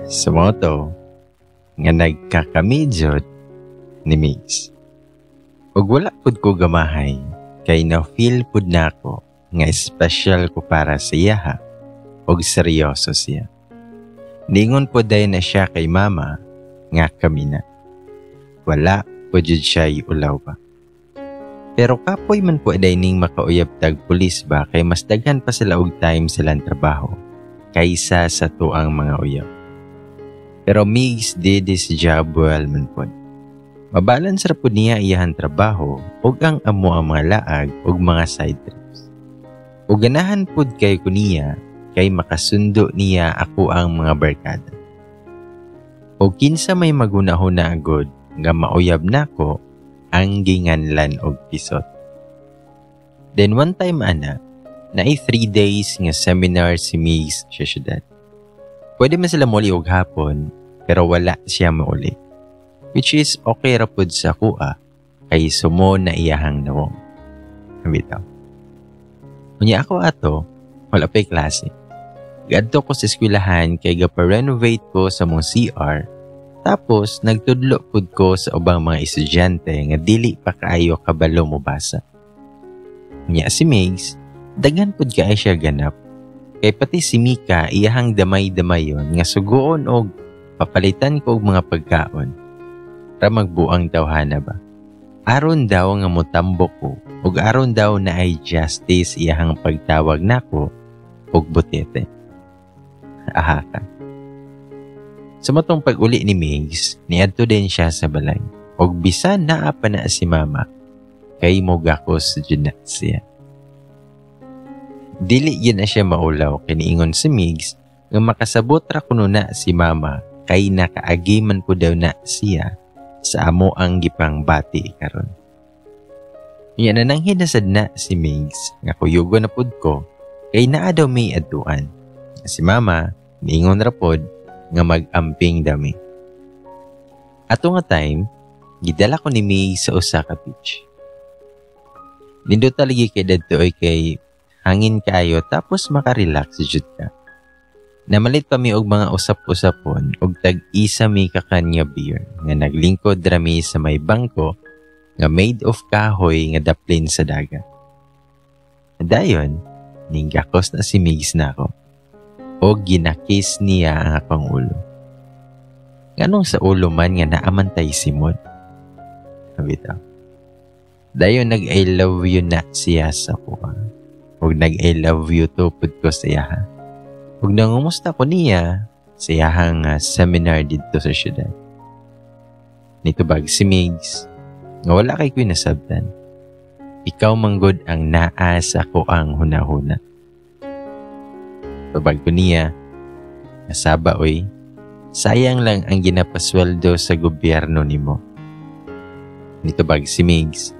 Sumoto nga nagkakamidyot ni Migs. Ug wala pud ko gamahay kay na-feel pud nako nga special ko para sa iya ug seryoso siya. Ningon po day na siya kay mama nga kami na. Wala po jud siya ulaw pa. Pero kapoy man po day ning makauyab tag pulis ba kay mas daghan pa sila og time silang trabaho kaysa sa tuang mga uyab. Pero Migs did his job well man po. Mabalance ra po niya iyahan trabaho ug ang amo ang mga laag ug mga side trips. Ug ganahan pud kay ko niya kay makasundo niya ako ang mga barkada. O kinsa may magunahuna agod nga mauyab nako ang ginganlan og pisot. Then one time ana, naay 3 days nga seminar si Migs sa syudad. Pwede man sila muli og hapon pero wala siya mauli. Which is okay ra pud sa kuha kay sumo na iyahang nawong. Bitaw. Unya ako ato, wala pa'y klase. Gadto ko sa eskwelahan kay gapa-renovate ko sa mong CR. Tapos nagtudlo pud ko sa ubang mga estudyante nga dili pa kaayo kabalo mo basa. Unya si Migs, daghan pud kaay siya ganap. Kay pati si Mika iyahang damay-damayon nga sugoon og papalitan ko og mga pagkaon. Para magbuang tawhana ba? Aron daw nga motambok ko ug aron daw na ay justice iyahang pagtawag nako og butete. Aha ka. Sumatong pag-uli ni Migs, niadto din siya sa balay. Og bisan naa pa na si mama, kay mo gakos jud na siya. Dili yun na siya maulaw kiniingon si Migs nga makasabot ra kuno na si mama kay nakaagi man po daw na siya sa amo ang gipang bati karon. Yan na nang hinasad na si Migs nga kuyugo na pud ko kay naa daw may aduan. Si mama niingon ra pod nga mag-amping dami. Ato nga time, gidala ko ni Migs sa usa ka beach. Nindot taligi kay dadto ay kay hangin kayo tapos makarelax jud ka. Namalit pa mi og mga usap-usapon og tag-isa mi kakanya beer nga naglingkod rami sa may bangko nga made of kahoy nga daplin sa dagat. Dayon, ninggakos na si Migs nako og ginakis niya ang akong ulo. Nganong sa ulo man nga naamantay simod. Bitaw. Dayon nag-I love you na siya sa kuha. Og nag-I love you to pud ko sa iya. Ug nangumusta ko niya sa iyahang seminar dito sa syudad. Nitubag si Migs nga wala kay ko'y nasabtan. Ikaw manggod ang naa sa ko ang hunahuna. Tubag ko niya, nasaba oy, sayang lang ang ginapasweldo sa gobyerno nimo. Nitubag si Migs,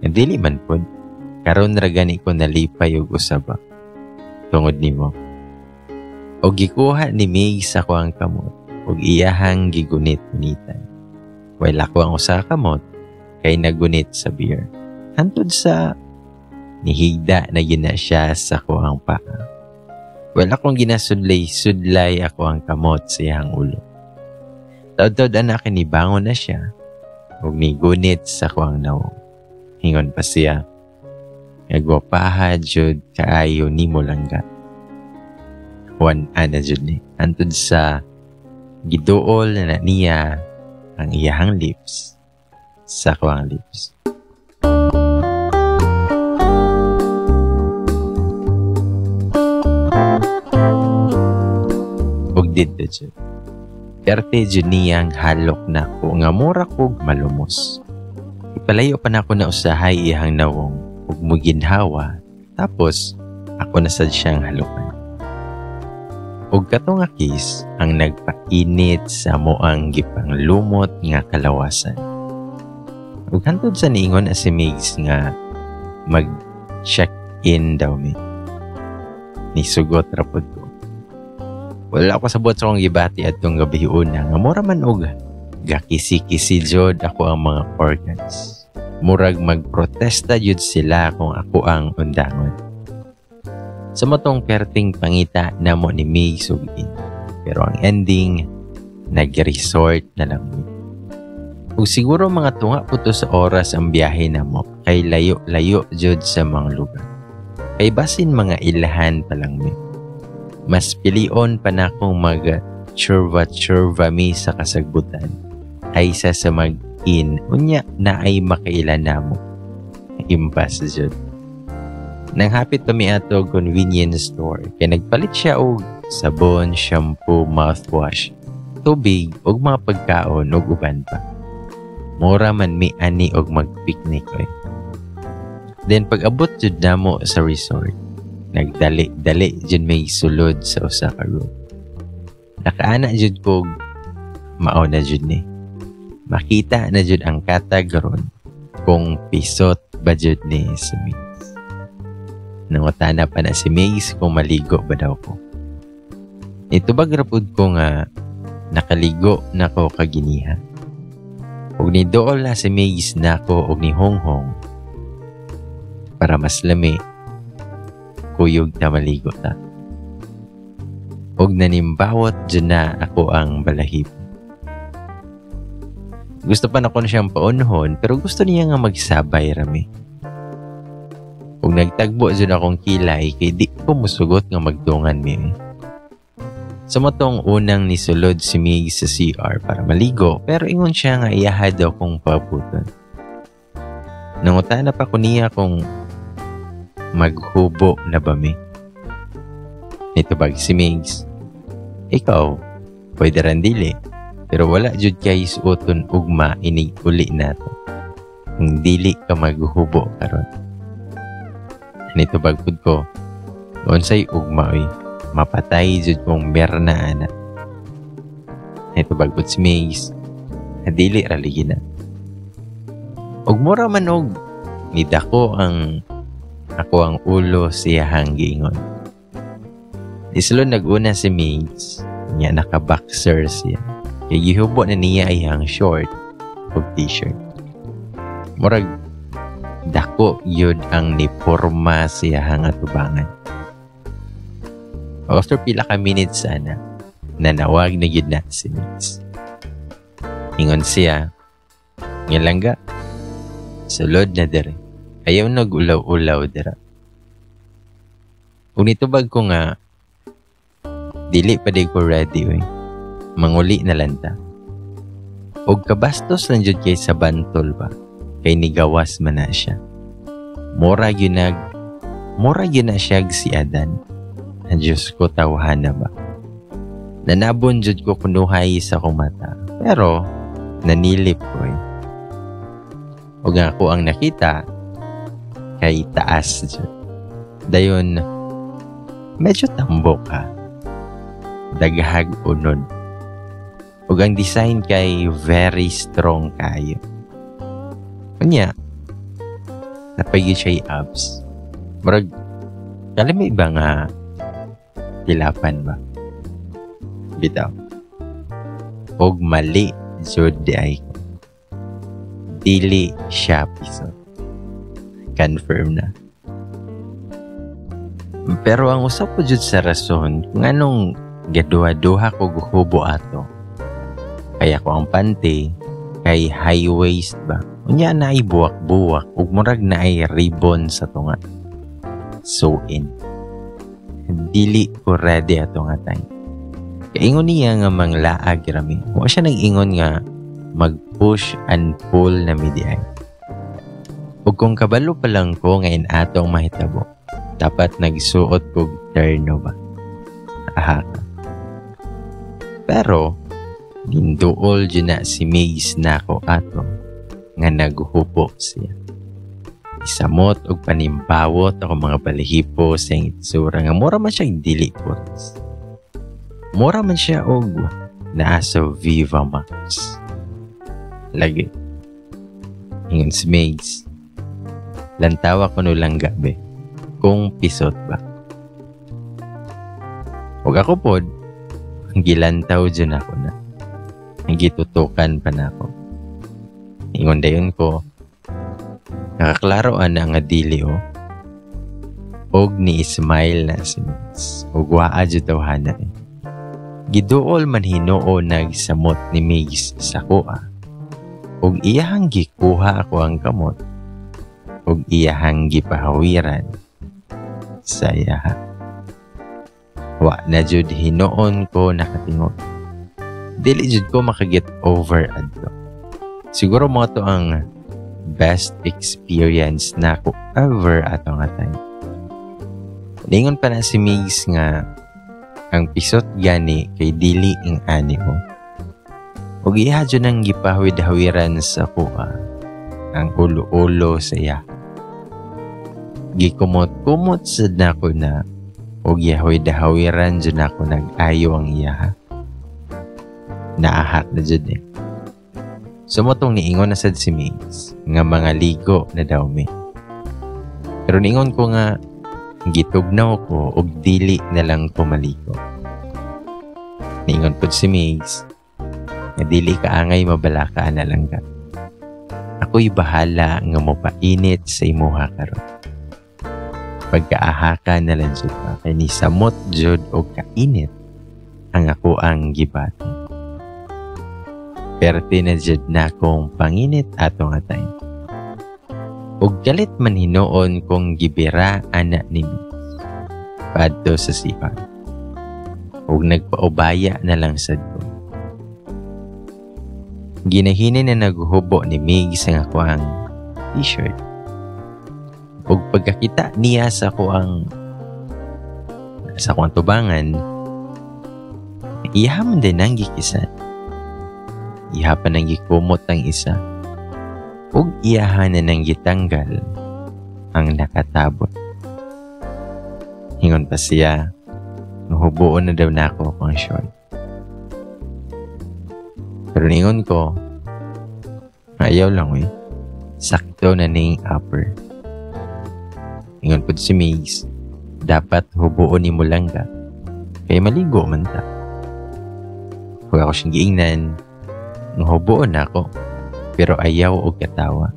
nga dili man pod, karon ra gani ko nalipay og usaba. Tungod nimo. Og gikuha ni Migs ako ang kamot, og iyahang gigunit-gunitan. While ako ang usa ka kamot, kay nagunit sa beer. Hantod sa nihigda na gina siya sa ko ang paa. While akong ginasudlay-sudlay ako ang kamot sa iyang ulo. Taod-taod anak kinibangon na siya, og nigunit sa ko ang nawong. Hingon pa siya, nagwapaha jud kaayo nimo langga. Juan ana jud ni antud sa giduol na niya ang iyahang lips sa kuang lips. Og dito jud perte jud niyang halok na ko nga mura kog malumos. Ipalayo pa na ako na usahay iyang nawong ug muginhawa tapos ako na sad siyang halukan. Ug kato nga kiss ang nagpainit sa moang gipang lumot nga kalawasan. Ug hantod sa niingon si Migs nga mag-check-in daw mi. Nisugot ra pud ko. Wala ako sabot sa akong gibati at itong gabi una nga mura man og gakisi-kisi jud ako ang mga organs. Murag magprotesta jud sila kung ako ang undangon. Sa matong perting pangita namo ni May sugin. Pero ang ending, nag-resort na lang. Ug siguro mga tunga po to sa oras ang biyahe namo kay layo-layo jud sa mga lugar. Kay basin mga ilahan pa lang mi. Mas pilion pa na akong mag-churva-churva mi sa kasagbutan aysa sa mag-in unya na ay makailan namo. Impas jud. Nang hapit kami ato convenience store kay nagpalit siya og sabon, shampoo, mouthwash, tubig ug mga pagkaon ug uban pa. Mura man mi ani og mag-picnic oy. Then pag abot jud namo sa resort, nagdali jud may sulod sa usa ka room. Nakaana jud ko mao na jud ni. Makita na jud ang katagaron kung pisot ba jud ni si Maze. Nangutana pa na si Maze kung maligo ba daw ko. Ito ba grapod ko nga nakaligo na ko kaginiha. Ug ni dool na si Maze na ko ug ni Honghong para mas lami kuyog na maligo ta. Ug nanimbawot dyan na ako ang balahib. Gusto pa na ko na siyang paunhon pero gusto niya nga magsabay rami. Ug nagtagbo dyan akong kilay kay di ko musugot nga magtungan mi. Sa matong unang nisulod si Mig sa CR para maligo pero ingon siya nga iyahad daw kong pabuton. Nangutana pa ko niya kung maghubo na ba mi? Ito bag si Migs. Ikaw, pwede ran dili. Pero wala jud kay suoton ugma inig uli nato. Kung dili ka maghubo karon. Nito bagpud ko. Unsay ugma oy. Mapatay jud kong berna ana. Nito bagpud si Migs. Dili ra ligi na. Ug mura man og nidako ako ang ulo siya hanggingon. Islo naguna si Migs, niya naka-boxer siya. Kaya gihubo na niya ay ang short o t-shirt. Murag dako yun ang niporma siya hang atubangan. After pila ka minutes sana, nanawag na yun na si Migs. Ingon siya, ngilangga, sulod na dere. Ayaw nag-ulaw-ulaw dira. Kung nitubag ko nga, dili pa di ko ready oy. Manguli na lang ta. Og kabastos lang jud kay sa bantol ba. Kay nigawas man na siya. Mura yun na siya si Adan. Ang Diyos ko tawhana ba. Nanabon jud ko kunuhay sa kong mata. Pero, nanilip ko eh. Og ako ang nakita, kay taas dyan. Dayon, medyo tambo ka. Daghag unod. Ug ang design kay very strong kayo. Kanya, napagyo siya abs. Marag, kala may iba nga tilapan ba? Bitaw. Ug mali, jud di ay ko. Dili siya piso. Confirm na. Pero ang usap ko jud sa rason kung anong gaduha-duha ko guhubo ato. Kaya ko ang panty kay high waist ba. Unya na ay buwak-buwak ug murag na ay ribbon sa tunga. So in. Dili ko ready ato nga time. Kaingon niya nga manglaag rami. Wa siya nag-ingon nga mag-push and pull na midiay. Ug kung kabalo pa lang ko ngayon atong mahitabo, dapat nagsuot kog terno ba? Aha. Pero, ginduol dyan na si Maze na ako ato nga naghupo siya. Isamot og panimbawot ako mga balihipo sa itsura nga mura man siya dili puts. Mura man siya og nasa Viva Max. Lagi. Ingon si Maze. Lantawa ko no lang gabi kung pisot ba. Huwag ako pod, gilantaw dyan ako na. Gitutukan pa na ako. Ingon dayon ko, nakaklaroan na nga dili o. Og ni Ismail na si Migs. Og waa dyan tawhana eh. Giduol man Hinoo nagsamot ni Migs sa kuha. Og iyahang gikuha ako ang kamot. Og iyahang gipahawiran sa iyaha. Wa na jud Hinoon ko nakatingot. Dili jud ko makaget over adto. Siguro mo to ang best experience na ko ever ato nga time. Lingon pa na si Migs nga ang pisot gani kay dili ing ani mo. Og iya jud nang gipahawid-hawiran sa kuha ang ulo-ulo sa iya. Gikumot-kumot sad nako na og yahoy-dahawiran jud nako nag-ayo ang iya. Naahat na jud eh. Sumotong niingon na sad si Migs nga mga ligo na daw mi. Pero niingon ko nga gitugnaw ko og dili na lang ko maligo. Niingon po si Migs nga dili kaangay mabalaka na lang ka. Ako'y bahala nga mopainit sa imuha karon. Pagkaahaka na lang jud pa kay ni samot jud og kainit ang ako ang gibato. Perte na jud na kong panginit ato nga time. Og galit man Hinoon kong gibira ana ni Migs padto sa sipan. Og nagpaubaya na lang sad ko. Ginahini na naghubo ni Migs ang ako ang t-shirt. Og pagkakita niya sa ko ang tubangan, iyaman din ang gikisan. Iha pa nang gikumot ang isa. Og iyahan na nang gitanggal ang nakatabot. Hingon pa siya, nahubuon na daw na ako ang short. Pero ningon ko, ayaw lang eh. Sakto na ning upper. Ingon po si Migs, dapat hubuon ni mo lang ka. Kaya maligo man ta. Huwag ako siyang giingnan, hubuon na ako. Pero ayaw o katawa.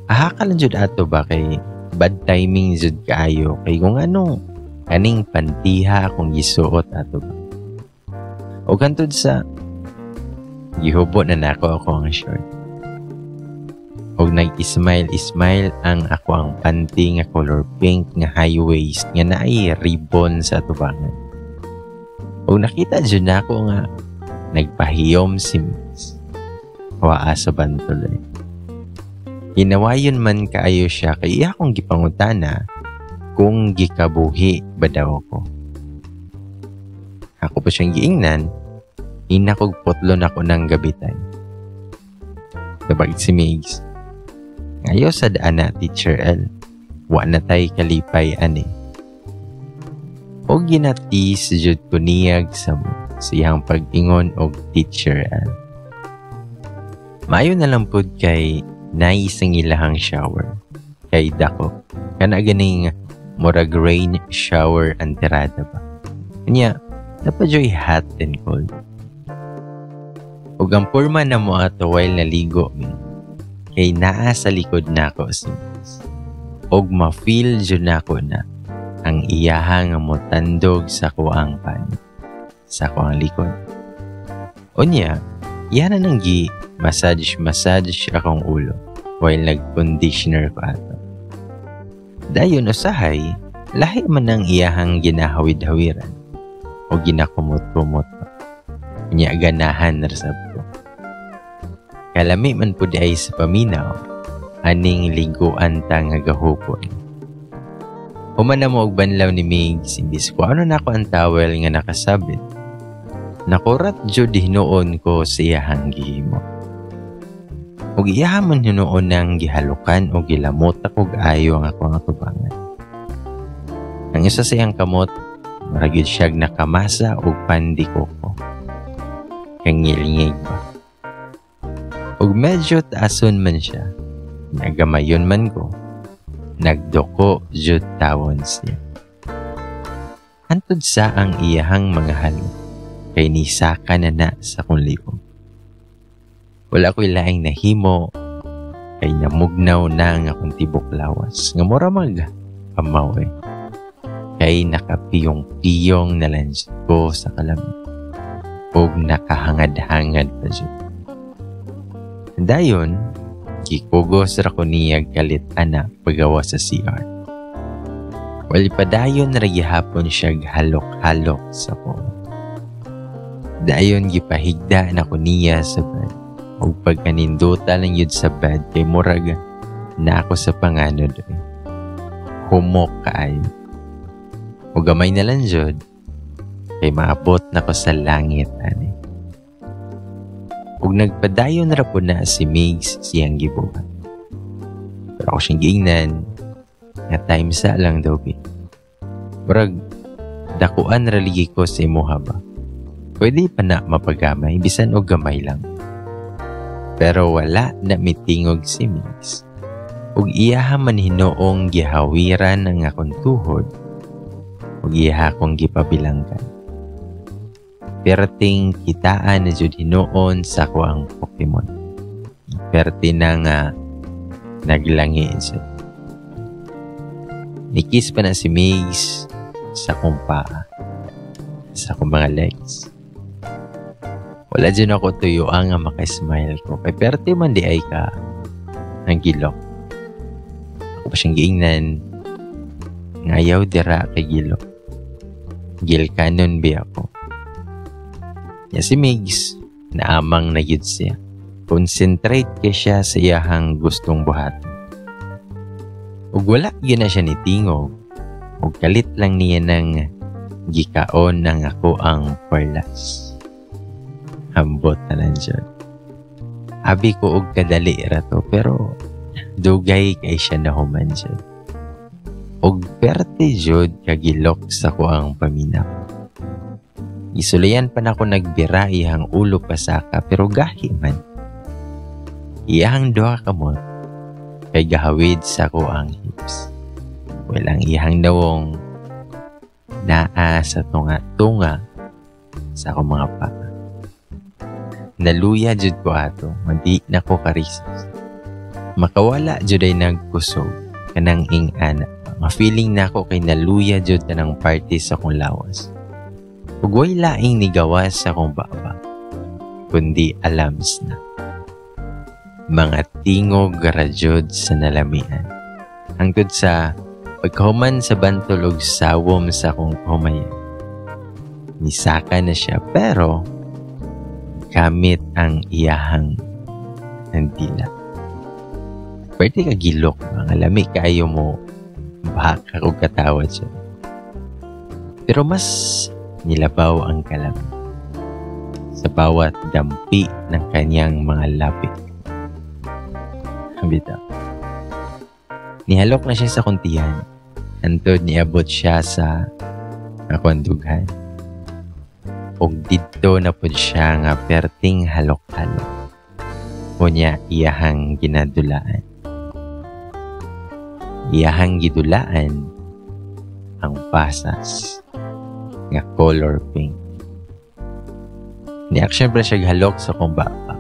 Ahaka lang jud ato ba kay bad timing jud kaayo. Kay kung anong kaning pantiha kung gisuot ato ba. O kantod sa gihubo na nako ako ang short. Og nag-smile ang ako ang panty nga color pink nga high waist nga naay ribbon sa tubangan. Og nakita jud nako nga nagpahiyom si Migs. Waa sa bantuloy. Hinawayon man kaayo siya kay iya kong gipangutana kung gikabuhi ba daw ako. Ako pa siyang giingnan, inakog putlon ako ng gabitan. Sabagit si Migs, ngayon sa daan na, Teacher L. Wa na tay kalipay, ani. O ginatis, jud kuniyag sa siyang pag-ingon og Teacher L. Maayo na lang pod kay naisang ilahang shower. Kay dako, kana ganing murag rain shower ang tirada ba. Kanya, napadyo'y hot and cold. Og ang purma na mo ato while naligo mi. Kay naa sa likod na ako si Migs. Og ma-feel jud nako na ang iyaha nga motandog sa kuang pan. Sa kuang likod. Unya, iyan na nang massage akong ulo while nag-conditioner ko ato. Dayon usahay, lahi man ang iyahang ginahawid-hawiran o ginakumot-kumot pa. Unya ganahan rasab ko. Kalami man po di ay sa paminaw, aning liguan ta nga gahupon. Human na mo og banlaw ni Migs, imbis ko ano na ako ang towel nga nakasabit. Nakurat jud Hinoon ko sa iyahang gihimo. Og iyahamon Hinoon nang gihalukan o gilamot ako ayo ang ako nga tubangan. Ang isa sa iyang kamot, maragid siyag nakamasa o pandikoko. Kangilingig ba? Og medyo taason man siya, nagamayon man ko, nagdoko jud tawon siya. Antod sa ang iyahang mga halo, kay nisaka na sa kong liog. Wala ko'y laing nahimo kay namugnaw na ang akong tibok lawas. Nga mura amaw kay nakapiyong-piyong na lansit ko sa kalamit. Og nakahangad-hangad pa siya. Dayon, kikugos ra ko niyag kalit pagawa sa CR. Wali pa dayon ra gihapon siya halok-halok sa ko. Dayon gipahigda na ko niya sa bed. Og pagkaninduta lang yun sa bed kay murag na ako sa panganod. Humok kaayo. O gamay na lang jud kay maabot na ko sa langit ani. Ug nagpadayon ra po na si Migs siyang gibuhat. Pero ako siyang giingnan nga time sa lang daw bi. Murag dakuan ra ligi ko sa imuha ba. Pwede pa na mapagamay bisan og gamay lang. Pero wala na mitingog si Migs. Ug iyaha man hinoong gihawiran ang akong tuhod. Ug iyaha kong gipabilanggan. Perting kitaan na jud hinoon sa ko ang Pokemon. Perti na nga naglangi siya. Nikis pa na si Migs sa kong paa. Sa kong mga legs. Wala dyan ako tuyo ang makasmile ko. Kay perti man di ay ka ang gilok. Ako pa siyang giingnan. Ngayaw dira kay gilok. Gil kanon bi ako. Ya si Migs, naamang na yun siya. Concentrate kay siya sa iyahang gustong buhaton. Ug wala yun na siya ni tingog. Ug kalit lang niya ng gikaon ng ako ang perlas. Hambot na lang dyan. Abi ko og kadali rato pero dugay kay siya na human dyan. Og perte jud kagilok sa ko ang paminaw. Isulayan pa na ko nagbira iyang ulo pasaka pero gahi man. Iyang doha ka mo kay gahawid sa ko ang hips. Walang iyang dawong naa sa tunga-tunga sa ko mga paa. Naluya jud ko ato, madi na ko karisas. Makawala jud ay nagkusog kanang ing-ana. Ma-feeling na ako kay naluya jud kanang party sa kong lawas. Ug way laing nigawas sa kong baba, kundi alams na. Mga tingog garajod sa nalamian. Hangtod sa pagkahuman sa bantol og sawom sa kong humayan. Nisaka na siya pero gamit ang iyahang nandila. Pwede ka gilok, mga lami kayo mo baka o katawad siya. Pero mas nilabaw ang kalam sa bawat dampi ng kanyang mga lapit. Bitaw. Nihalok na siya sa kuntihan. Antod niabot siya sa nakondughan. Og dito na po siya nga perting halok-halok. Kunya iyahang ginadulaan. Iyahang gidulaan ang pasas nga color pink. Niyak syempre siya halok sa kong baba.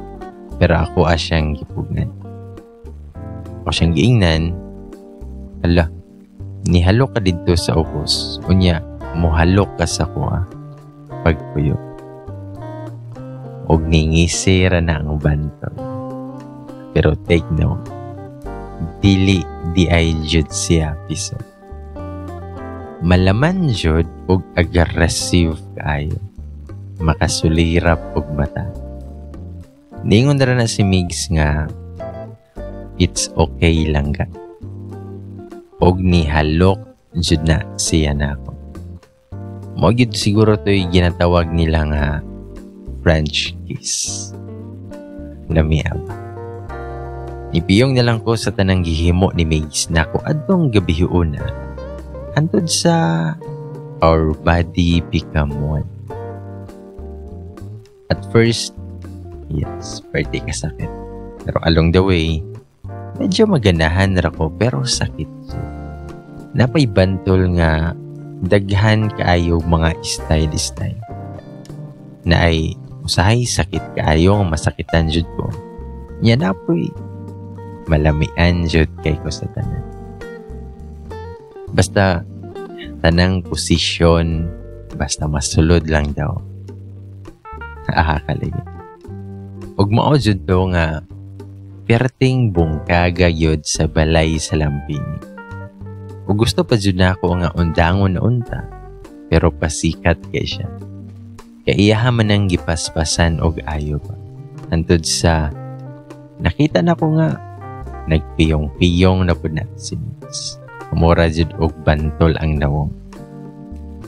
Pero ako asyang gipugan. Ako siyang giingnan. Hala, nihalok ka dito sa ubos. Kunya, muhalok ka sa kuha. Pagpuyo. Og ningisira na ang bantol. Pero take note, dili di ay jud siya piso. Malaman jud og aggressive kaayo. Makasulirap og mata. Ningon na si Migs nga it's okay lang ka. Og nihalok jud na siya na ako. Mogid siguro to'y ginatawag nila nga French kiss. Lamia ba? Ipiyong na lang ko sa tanang gihimo ni Migs na ko adtong gabi una. Antod sa our body become one. At first, yes, pwede kasakit. Pero along the way, medyo maganahan ra ko pero sakit. Napay bantol nga daghan kaayo mga style. na ay usahay sakit kaayong masakitan jud ko. Nya napoy malamian jud kay ko sa tanan. Basta tanang posisyon, basta masulod lang daw. Kaligid. Ug mao jud daw nga perting bungkaga yod sa balay sa lambing. Ug gusto pa jud nako nga undangon na unta, pero pasikat kay siya. Kaya iyaha man ang gipaspasan og ayo pa. Antod sa nakita na ko nga nagpiyong-piyong na pud na si Miss. Umura jud og bantol ang nawong.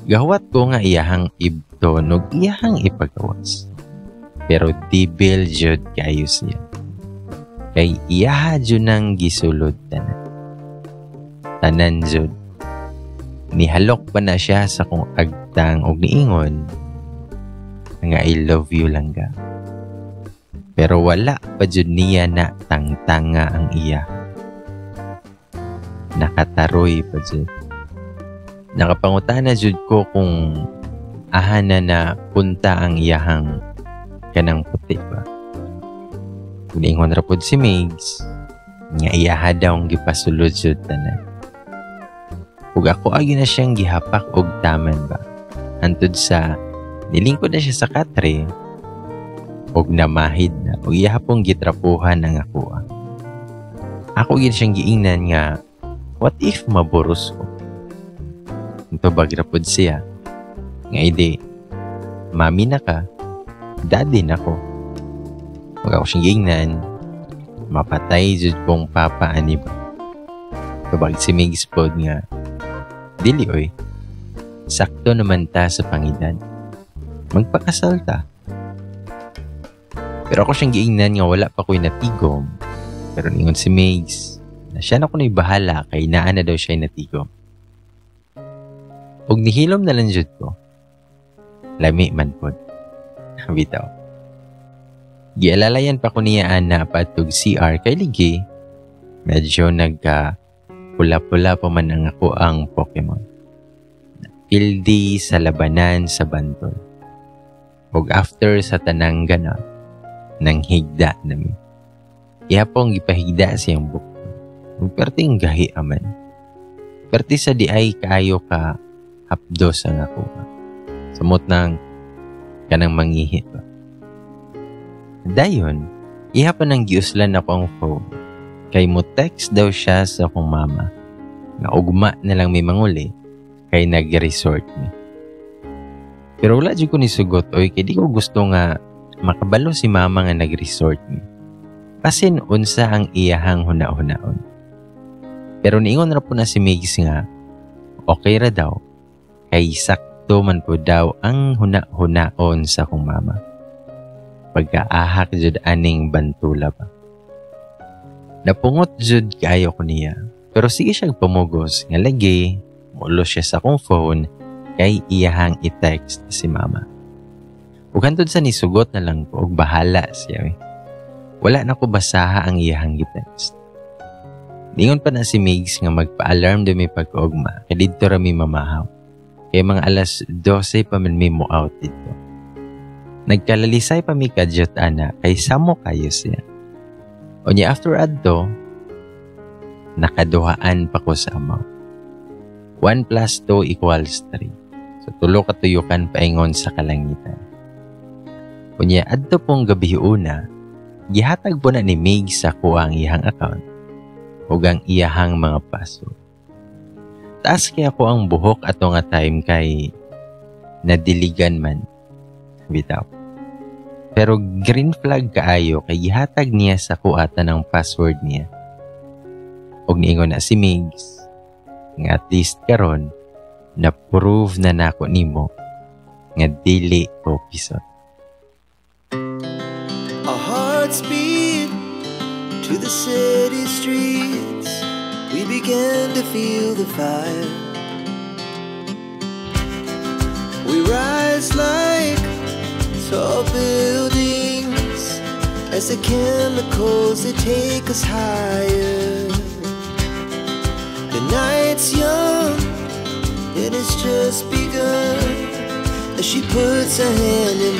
Gahwat ko nga iyahang ibton og iyahang ipagawas. Pero dibil jud kayo siya. Kay iyaha jud nang gisulod tanan. Tanan jud. Nihalok pa na siya sa kong agtang og niingon nga I love you lang ga. Pero wala pa jud niya na tangtanga ang iya. Nakataroy pa jud. Nakapangutana jud ko kung ahana na punta ang iyahang kanang puti ba. Niingon ra pod si Migs nga iyaha daw ang gipasulod jud tanan. Ug ako agi na siyang gihapak og taman ba. Antod sa nilingkod na siya sa katre og namahid na ug iyaha pong gitrapuhan ang ako. Ako gid siyang giingnan nga what if maboros ko. Ito bagra pod siya. Nga ide mami na ka, daddy na ko. Huwag ako siyang giingnan, mapatay jud kong papa ani ba. Kabag si Migs pod nga, dili oy, sakto naman ta sa pangidad. Magpakasal ta. Pero ako siyang giingnan nga wala pa ko'y natigom. Pero ningon si Migs, na siya na ko na'y bahala kay naan na daw siya'y natigom. Ug nihilom na lang jud ko. Lami man pod. Bitaw. Gialalayan pa ko niya na patug CR kay ligi. Medyo pula-pula pa man ang ako ang Pokemon. Pildi sa labanan sa bantol. Ug after sa tanang ganap, nang higda namin. Iya pong gipahigda siyang buko. Ug perting gahi aman. Perti sa di ay kaayo ka hapdos ang ako. Samot nang kanang mangihit ba. Dayon, iha pa nang giuslan ako ang phone. Kay mo text daw siya sa akong mama. Nga ugma na lang may manguli kay nag-resort mi. Pero wala dyan ko nisugot oy kay di ko gusto nga makabalo si mama nga nag-resort mi. Pasin unsa ang iyahang huna-hunaon. Pero niingon ra po na si Migs nga okay ra daw kay sakto man po daw ang huna-hunaon sa akong mama. Pagkaahak jud aning bantula pa. Napungot jud kaayo ko niya. Pero sige siya pumugos nga lagi mulo siya sa akong phone kay iyahang i-text si mama. Ug hantod sa nisugot na lang ko og bahala siya. Wala na ko basaha ang iyahang i-text. Ningon pa na si Migs nga magpa-alarm do may pag-ugma kay didto ra mi mamahaw. Kay mga alas 12 pa man mi mo out dito. Nagkalalisay pa mi kadyot ana kay samo kayo siya. Onya after adto, nakaduhaan pa ko sa amaw. 1 + 2 = 3. So tulo ka tuyukan paingon sa kalangitan. Onya adto pong gabi una, gihatag po na ni Migs sa kuha ang iyang account ug ang iyahang mga password. Taas kaya ko ang buhok ato nga time kay nadiligan man. Bitaw. Pero green flag kaayo kay gihatag niya sa kuata ng password niya. Og niingon na si Migs nga at least karon na-prove na nako nimo nga dili ko pisot. Our hearts beat to the city streets. We began to feel the fire. We rise like tall buildings as the chemicals they take us higher. The night's young and it's just begun as she puts her hand in